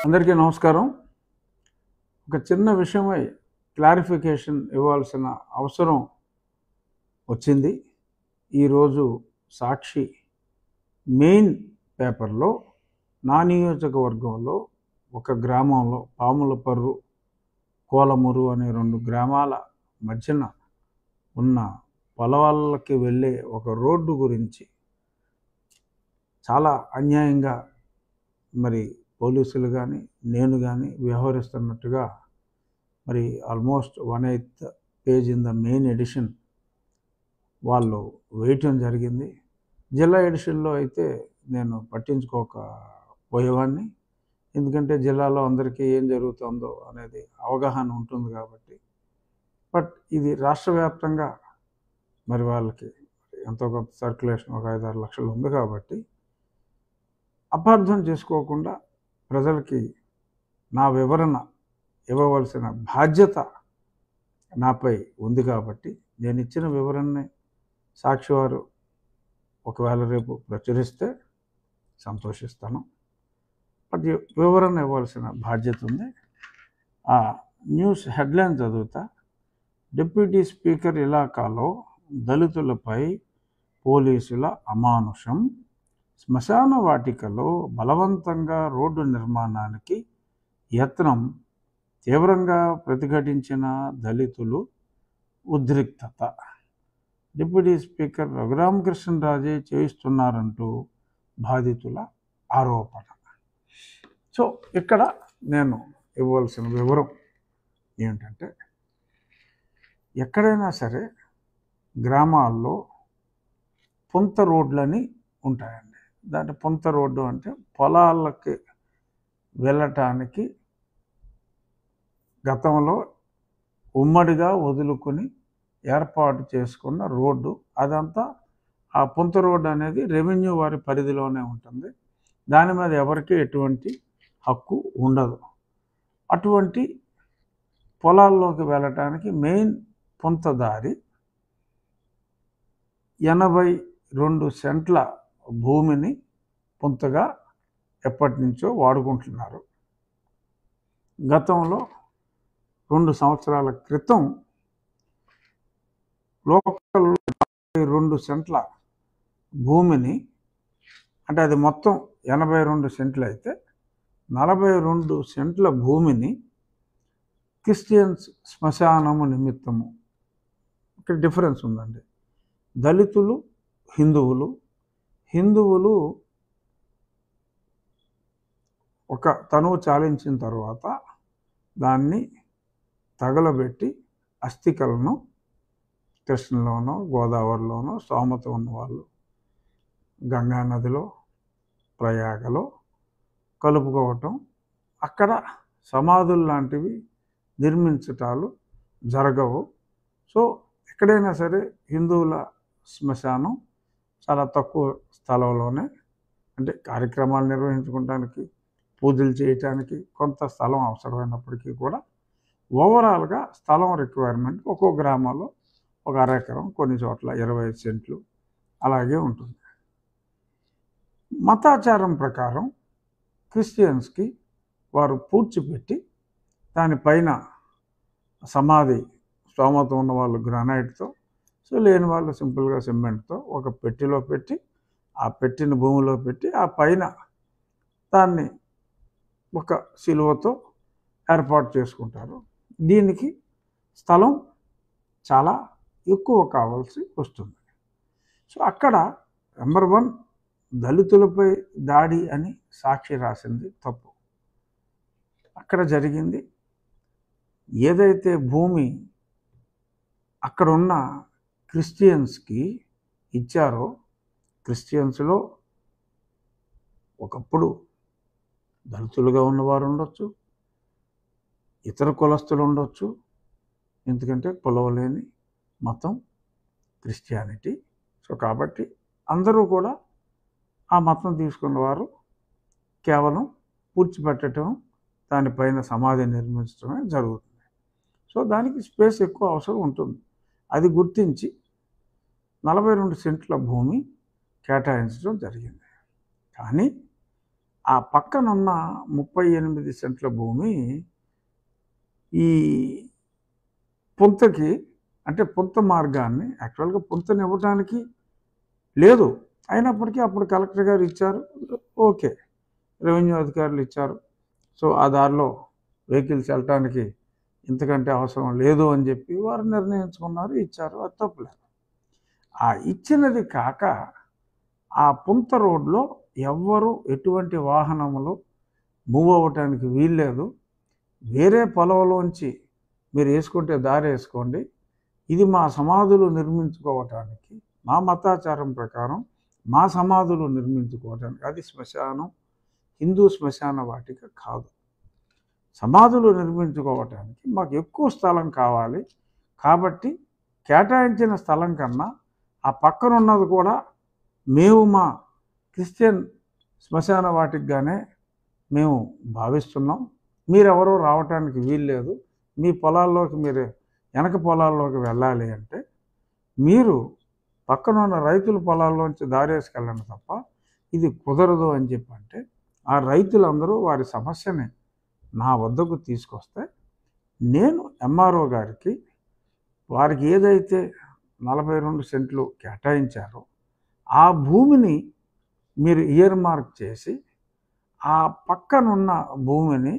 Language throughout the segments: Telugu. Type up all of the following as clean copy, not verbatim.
అందరికీ నమస్కారం. ఒక చిన్న విషయమై క్లారిఫికేషన్ ఇవ్వాల్సిన అవసరం వచ్చింది. ఈరోజు సాక్షి మెయిన్ పేపర్లో నా నియోజకవర్గంలో ఒక గ్రామంలో పాములపర్రు, కోలమూరు అనే 2 గ్రామాల మధ్యన ఉన్న పొలాలకి వెళ్ళే ఒక రోడ్డు గురించి చాలా అన్యాయంగా మరి పోలీసులు కానీ నేను కానీ వ్యవహరిస్తున్నట్టుగా మరి almost 1/8 page in the main edition వాళ్ళు వేయటం జరిగింది. జిల్లా ఎడిషన్లో అయితే నేను పట్టించుకోకపోయేవాడిని, ఎందుకంటే జిల్లాలో అందరికీ ఏం జరుగుతుందో అనేది అవగాహన ఉంటుంది కాబట్టి. బట్ ఇది రాష్ట్ర వ్యాప్తంగా మరి వాళ్ళకి ఎంతో కొంత సర్క్యులేషన్ ఒక 5-6 లక్షలు ఉంది కాబట్టి అపార్థం చేసుకోకుండా ప్రజలకి నా వివరణ ఇవ్వవలసిన బాధ్యత నాపై ఉంది కాబట్టి నేను ఇచ్చిన వివరణని సాక్షి వారు ఒకవేళ రేపు ప్రచురిస్తే సంతోషిస్తాను. అది వివరణ ఇవ్వాల్సిన బాధ్యత ఉంది. ఆ న్యూస్ హెడ్లైన్ చదువుతా. డిప్యూటీ స్పీకర్ ఇలాకాలో దళితులపై పోలీసుల అమానుషం, శ్మశాన వాటికలో బలవంతంగా రోడ్డు నిర్మాణానికి యత్నం, తీవ్రంగా ప్రతిఘటించిన దళితులు, ఉద్రిక్తత. డిప్యూటీ స్పీకర్ రఘురామకృష్ణరాజే చేయిస్తున్నారంటూ బాధితుల ఆరోపణ. సో ఇక్కడ నేను ఇవ్వాల్సిన వివరం ఏమిటంటే, ఎక్కడైనా సరే గ్రామాల్లో పుంత రోడ్లని ఉంటాయండి. దాని పుంత రోడ్డు అంటే పొలాలకి వెళ్ళటానికి గతంలో ఉమ్మడిగా వదులుకొని ఏర్పాటు చేసుకున్న రోడ్డు. అదంతా ఆ పుంత రోడ్డు అనేది రెవెన్యూ వారి పరిధిలోనే ఉంటుంది. దాని మీద ఎవరికి ఎటువంటి హక్కు ఉండదు. అటువంటి పొలాల్లోకి వెళ్ళటానికి మెయిన్ పుంత దారి 82 సెంట్ల భూమిని పుంతగా ఎప్పటి నుంచో వాడుకుంటున్నారు. గతంలో 2 సంవత్సరాల క్రితం లోకల్ 2 సెంట్ల భూమిని, అంటే అది మొత్తం 82 సెంట్లు అయితే 42 సెంట్ల భూమిని క్రిస్టియన్స్ శ్మశానము నిమిత్తము. ఇక్కడ డిఫరెన్స్ ఉందండి. దళితులు, హిందువులు ఒక తనువు చాలించిన తర్వాత దాన్ని తగలబెట్టి అస్థికలను కృష్ణలోనో గోదావరిలోనో స్తోమత ఉన్నవాళ్ళు గంగా నదిలో ప్రయాగలో కలుపుకోవటం, అక్కడ సమాధులు లాంటివి నిర్మించటాలు జరగవు. సో ఎక్కడైనా సరే హిందువుల శ్మశానం చాలా తక్కువ స్థలంలోనే, అంటే కార్యక్రమాలు నిర్వహించుకోవడానికి, పూజలు చేయటానికి కొంత స్థలం అవసరమైనప్పటికీ కూడా ఓవరాల్గా స్థలం రిక్వైర్మెంట్ ఒక్కో గ్రామంలో ఒక అరెకరం, కొన్ని చోట్ల 25 సెంట్లు అలాగే ఉంటుంది. మతాచారం ప్రకారం క్రిస్టియన్స్కి వారు పూడ్చిపెట్టి దానిపైన సమాధి, స్తోమత ఉన్న వాళ్ళు గ్రానైట్తో, సో లేని వాళ్ళు సింపుల్గా సిమెంట్తో ఒక పెట్టెలో పెట్టి, ఆ పెట్టిన భూమిలో పెట్టి, ఆ పైన దాన్ని ఒక సిలువతో ఏర్పాటు చేసుకుంటారు. దీనికి స్థలం చాలా ఎక్కువ కావాల్సి వస్తుంది. సో అక్కడ నెంబర్ 1 దళితులపై దాడి అని సాక్షి రాసింది తప్పు. అక్కడ జరిగింది ఏదైతే భూమి అక్కడున్న క్రిస్టియన్స్కి ఇచ్చారో, క్రిస్టియన్స్లో ఒకప్పుడు దళితులుగా ఉన్నవారు ఉండొచ్చు, ఇతర కులస్తులు ఉండొచ్చు, ఎందుకంటే కొలవలేని మతం క్రిస్టియానిటీ. సో కాబట్టి అందరూ కూడా ఆ మతం తీసుకున్నవారు కేవలం పూడ్చిపెట్టడం, దానిపైన సమాధి నిర్మించడమే జరుగుతుంది. సో దానికి స్పేస్ ఎక్కువ అవసరం ఉంటుంది. అది గుర్తించి 42 సెంట్ల భూమి కేటాయించడం జరిగింది. కానీ ఆ పక్కనున్న 38 సెంట్ల భూమి ఈ పుంతకి, అంటే పుంత మార్గాన్ని యాక్చువల్గా పుంతనివ్వడానికి లేదు, అయినప్పటికీ అప్పుడు కలెక్టర్ గారు ఇచ్చారు, ఓకే, రెవెన్యూ అధికారులు ఇచ్చారు. సో ఆ దారిలో వెహికల్స్ వెళ్ళటానికి ఇంతకంటే అవసరం లేదు అని చెప్పి వారు నిర్ణయించుకున్నారు, ఇచ్చారు, అది తప్పులేదు. ఆ ఇచ్చినది కాక ఆ పుంత రోడ్లో ఎవ్వరు ఎటువంటి వాహనములు మూవ్ అవ్వటానికి వీల్లేదు. వేరే పొలంలోంచి మీరు వేసుకుంటే దారి వేసుకోండి, ఇది మా సమాధులు నిర్మించుకోవటానికి, మా మతాచారం ప్రకారం మా సమాధులు నిర్మించుకోవటానికి, అది శ్మశానం, హిందూ శ్మశాన వాటిక కాదు. సమాధులు నిర్మించుకోవటానికి మాకు ఎక్కువ స్థలం కావాలి, కాబట్టి కేటాయించిన స్థలం కన్నా ఆ పక్కన ఉన్నది కూడా మేము మా క్రిస్టియన్ శ్మశాన వాటికగానే మేము భావిస్తున్నాం, మీరెవరూ రావటానికి వీల్లేదు, మీ పొలాల్లోకి మీరు వెనక పొలాల్లోకి వెళ్ళాలి అంటే మీరు పక్కనున్న రైతుల పొలాల్లోంచి దారేసుకెళ్ళండి తప్ప ఇది కుదరదు అని చెప్పంటే, ఆ రైతులందరూ వారి సమస్యని నా వద్దకు తీసుకొస్తే నేను ఎంఆర్ఓ గారికి వారికి ఏదైతే 42 సెంట్లు కేటాయించారో ఆ భూమిని మీరు ఇయర్ మార్క్ చేసి ఆ పక్కనున్న భూమిని,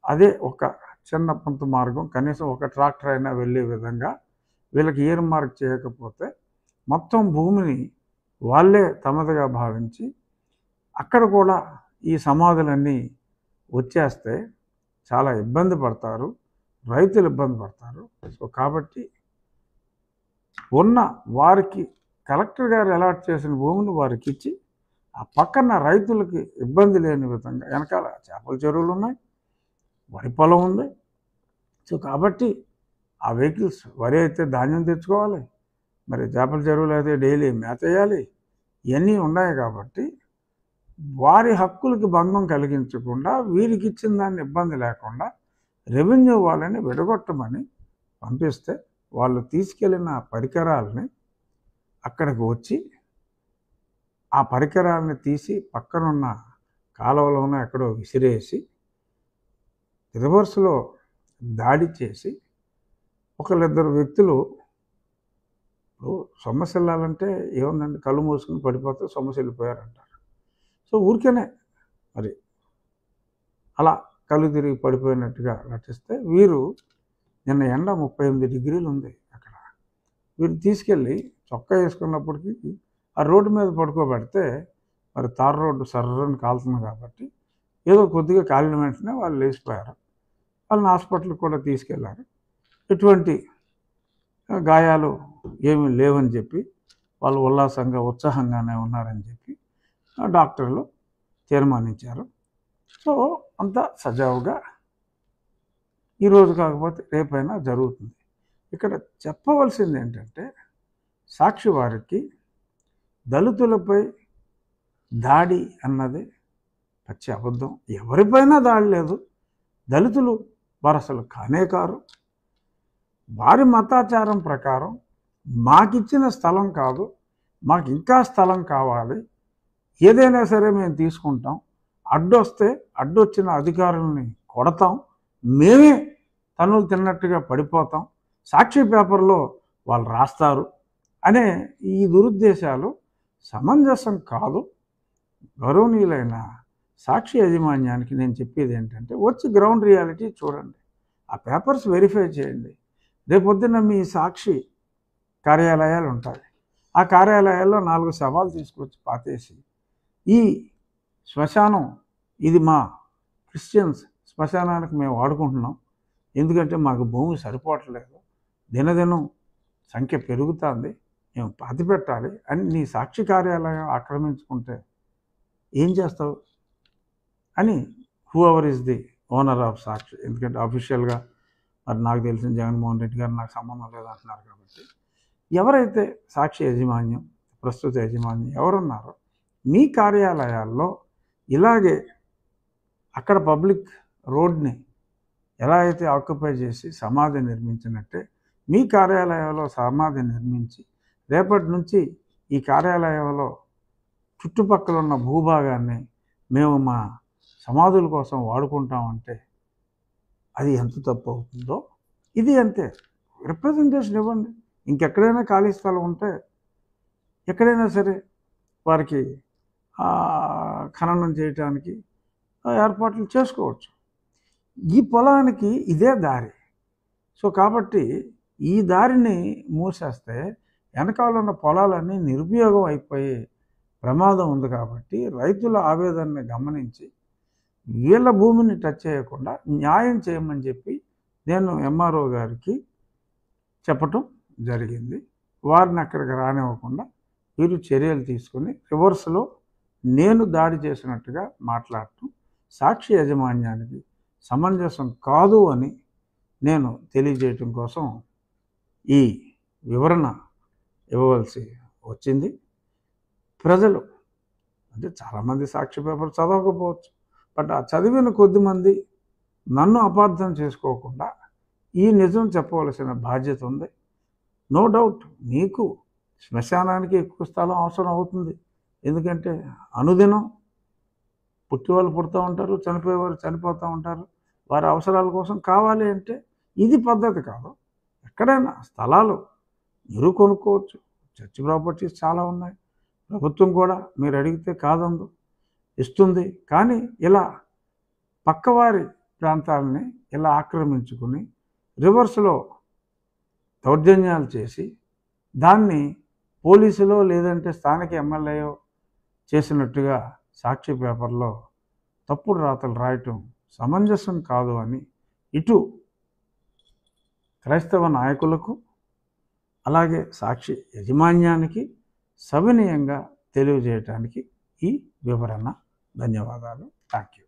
అదే ఒక చిన్న పుంత మార్గం, కనీసం ఒక ట్రాక్టర్ అయినా వెళ్ళే విధంగా వీళ్ళకి ఇయర్ మార్క్ చేయకపోతే మొత్తం భూమిని వాళ్ళే తమదిగా భావించి అక్కడ కూడా ఈ సమాధులన్నీ వచ్చేస్తే చాలా ఇబ్బంది పడతారు, రైతులు ఇబ్బంది పడతారు. సో కాబట్టి ఉన్న వారికి కలెక్టర్ గారు అలాట్ చేసిన భూమిని వారికి ఇచ్చి ఆ పక్కన రైతులకి ఇబ్బంది లేని విధంగా, వెనకాల చేపల చెరువులు ఉన్నాయి, వరి పొలం ఉంది. సో కాబట్టి ఆ వెహికల్స్ వరి అయితే ధాన్యం తెచ్చుకోవాలి, మరి చేపల చెరువులు అయితే డైలీ మేత వేయాలి, ఇవన్నీ ఉన్నాయి. కాబట్టి వారి హక్కులకి భంగం కలిగించకుండా వీరికి ఇచ్చిన దాన్ని ఇబ్బంది లేకుండా రెవెన్యూ వాళ్ళని విడగొట్టమని పంపిస్తే వాళ్ళు తీసుకెళ్ళిన పరికరాలని అక్కడికి వచ్చి ఆ పరికరాలని తీసి పక్కనున్న కాలువలోనే ఎక్కడో విసిరేసి రివర్స్లో దాడి చేసి ఒకళ్ళిద్దరు వ్యక్తులు, సొమ్మసి వెళ్ళాలంటే ఏముందండి, కళ్ళు మూసుకుని పడిపోతే సొమ్మసి వెళ్ళిపోయారంటారు. సో ఊరికేనే మరి అలా కళ్ళు తిరిగి పడిపోయినట్టుగా నటిస్తే వీరు నిన్న ఎండ 38 డిగ్రీలు ఉంది అక్కడ, వీరు తీసుకెళ్ళి చొక్కా వేసుకున్నప్పటికీ ఆ రోడ్డు మీద పడుకోబెడితే మరి తార్ రోడ్డు సర్రని కాలుతుంది కాబట్టి ఏదో కొద్దిగా కాలిన వెంటనే వాళ్ళు లేచిపోయారు. వాళ్ళని హాస్పిటల్కి కూడా తీసుకెళ్లారు, ఎటువంటి గాయాలు ఏమీ లేవని చెప్పి వాళ్ళు ఉల్లాసంగా ఉత్సాహంగానే ఉన్నారని చెప్పి డాక్టర్లు తీర్మానించారు. సో అంతా సజావుగా ఈరోజు కాకపోతే రేపైనా జరుగుతుంది. ఇక్కడ చెప్పవలసింది ఏంటంటే, సాక్షి వారికి దళితులపై దాడి అన్నది పచ్చి అబద్ధం. ఎవరిపైనా దాడి లేదు, దళితులు వారు అసలు కానే కారు. వారి మతాచారం ప్రకారం మాకిచ్చిన స్థలం కాదు, మాకు ఇంకా స్థలం కావాలి, ఏదైనా సరే మేము తీసుకుంటాం, అడ్డొచ్చిన అధికారులని కొడతాం, మేమే తనులు తిన్నట్టుగా పడిపోతాం, సాక్షి పేపర్లో వాళ్ళు రాస్తారు అనే ఈ దురుద్దేశాలు సమంజసం కాదు. గౌరవనీయులైన సాక్షి యాజమాన్యానికి నేను చెప్పేది ఏంటంటే, వచ్చి గ్రౌండ్ రియాలిటీ చూడండి, ఆ పేపర్స్ వెరిఫై చేయండి. రేపొద్దున మీ సాక్షి కార్యాలయాలు ఉంటాయి, ఆ కార్యాలయాల్లో 4 శవాలు తీసుకొచ్చి పాతేసి ఈ శ్మశానం ఇది మా క్రిస్టియన్స్ శ్మశానానికి మేము వాడుకుంటున్నాం, ఎందుకంటే మాకు భూమి సరిపోవట్లేదు, దినదినం సంఖ్య పెరుగుతుంది, మేము పాతి పెట్టాలి అని నీ సాక్షి కార్యాలయం ఆక్రమించుకుంటే ఏం చేస్తావు అని whoever is the owner of Sakshi, ఎందుకంటే అఫీషియల్గా మరి నాకు తెలిసిన జగన్మోహన్ రెడ్డి గారు నాకు సంబంధం లేదంటున్నారు కాబట్టి, ఎవరైతే సాక్షి యాజమాన్యం ప్రస్తుత యాజమాన్యం ఎవరున్నారో మీ కార్యాలయాల్లో ఇలాగే అక్కడ పబ్లిక్ రోడ్ని ఎలా అయితే ఆక్యుపై చేసి సమాధి నిర్మించినట్టే మీ కార్యాలయంలో సమాధి నిర్మించి రేపటి నుంచి ఈ కార్యాలయంలో చుట్టుపక్కల ఉన్న భూభాగాన్ని మేము మా సమాధుల కోసం వాడుకుంటామంటే అది ఎంత తప్పు అవుతుందో ఇది అంతే. రిప్రజెంటేషన్ ఇవ్వండి. ఇంకెక్కడైనా ఖాళీ స్థలం ఉంటే ఎక్కడైనా సరే వారికి ఖననం చేయటానికి ఏర్పాట్లు చేసుకోవచ్చు. ఈ పొలానికి ఇదే దారి. సో కాబట్టి ఈ దారిని మూసేస్తే వెనకాల ఉన్న పొలాలన్నీ నిరుపయోగం అయిపోయే ప్రమాదం ఉంది. కాబట్టి రైతుల ఆవేదనని గమనించి వీళ్ళ భూమిని టచ్ చేయకుండా న్యాయం చేయమని చెప్పి నేను ఎంఆర్ఓ గారికి చెప్పటం జరిగింది. వారిని అక్కడికి రానివ్వకుండా వీరు చర్యలు తీసుకుని రివర్స్లో నేను దాడి చేసినట్టుగా మాట్లాడటం సాక్షి యాజమాన్యానికి సమంజసం కాదు అని నేను తెలియజేయటం కోసం ఈ వివరణ ఇవ్వవలసి వచ్చింది. ప్రజలు అంటే చాలామంది సాక్షి పేపర్ చదవకపోవచ్చు, బట్ ఆ చదివిన కొద్దిమంది నన్ను అపార్థం చేసుకోకుండా ఈ నిజం చెప్పవలసిన బాధ్యత ఉంది. నో డౌట్ మీకు శ్మశానానికి ఎక్కువ స్థలం అవసరం అవుతుంది. ఎందుకంటే అనుదినం పుట్టివాళ్ళు పుడుతూ ఉంటారు, చనిపోయేవారు చనిపోతూ ఉంటారు. వారి అవసరాల కోసం కావాలి అంటే ఇది పద్ధతి కాదు. ఎక్కడైనా స్థలాలు మీరు కొనుక్కోవచ్చు. చర్చ్ ప్రాపర్టీస్ చాలా ఉన్నాయి. ప్రభుత్వం కూడా మీరు అడిగితే కాదందు, ఇస్తుంది. కానీ ఇలా పక్కవారి ప్రాంతాలని ఇలా ఆక్రమించుకుని రివర్స్లో దౌర్జన్యాలు చేసి దాన్ని పోలీసులో లేదంటే స్థానిక ఎమ్మెల్యేయో చేసినట్టుగా సాక్షి పేపర్లో తప్పుడు రాతలు రాయటం సమంజసం కాదు అని ఇటు క్రైస్తవ నాయకులకు అలాగే సాక్షి యాజమాన్యానికి సవినయంగా తెలియజేయటానికి ఈ వివరణ. ధన్యవాదాలు. Thank you.